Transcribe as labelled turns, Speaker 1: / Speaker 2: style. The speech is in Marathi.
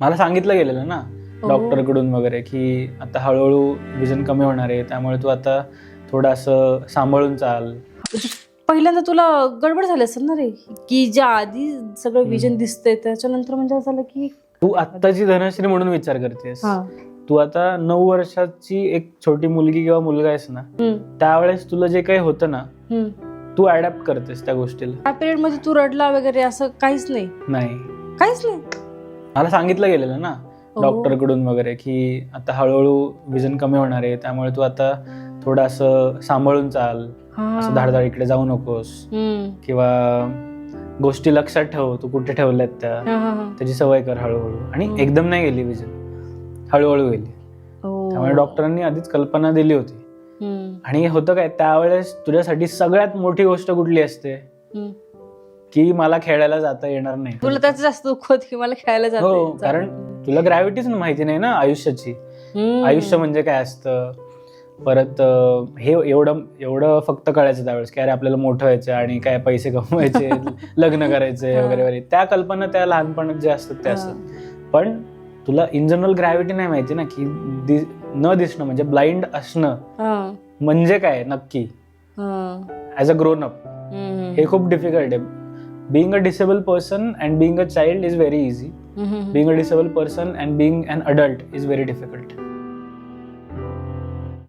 Speaker 1: मला सांगितलं गेलेलं ना डॉक्टरकडून वगैरे की आता हळूहळू विजन कमी होणार आहे, त्यामुळे तू आता थोडंसं सांभाळून चाल.
Speaker 2: पहिल्यांदा तुला गडबड झाली असेल ना रे, की ज्या आधी सगळं विजन दिसतंय त्याच्यानंतर म्हणजे असं झालं की
Speaker 1: तू आत्ताची धनश्री म्हणून विचार करतेस. तू आता 9 वर्षाची एक छोटी मुलगी किंवा मुलगा आहेस ना, त्यावेळेस तुला जे काही होतं ना तू अडॅप्ट करतेस त्या गोष्टीला.
Speaker 2: त्या पिरियड मध्ये तू रडला वगैरे असं काहीच नाही? काहीच नाही.
Speaker 1: मला सांगितलं गेलेलं ना डॉक्टरकडून वगैरे की आता हळूहळू विजन कमी होणार आहे, त्यामुळे तू आता थोडंसं सांभाळून चाल, असं धाडधाड इकडे जाऊ नकोस, किंवा गोष्टी लक्षात ठेव, तू कुठे ठेवल्यात त्याची सवय कर हळूहळू. आणि एकदम नाही गेली विजन, हळूहळू गेली. त्यामुळे डॉक्टरांनी आधीच कल्पना दिली होती. आणि होतं काय त्यावेळेस तुझ्यासाठी सगळ्यात मोठी गोष्ट कुठली असते की मला खेळायला जाता येणार नाही.
Speaker 2: तुला त्याचं जास्त दुःख होत की मला खेळायला जाता
Speaker 1: हो, कारण तुला ग्रॅव्हिटीच माहिती नाही ना आयुष्याची. आयुष्य म्हणजे काय असतं. परत हे एवढं फक्त कळायचं त्यावेळेस की अरे आपल्याला मोठं व्हायचं आणि काय पैसे कमवायचे, लग्न करायचे वगैरे वगैरे. त्या कल्पना त्या लहानपणात जे असतात त्या असतात. पण तुला इन जनरल ग्रॅव्हिटी नाही माहिती ना की न दिसणं म्हणजे ब्लाइंड असणं म्हणजे काय नक्की ऍज अ ग्रोन अप. हे खूप डिफिकल्ट आहे. Being a disabled person and being a child is very easy. Being a disabled person and being an adult is very difficult.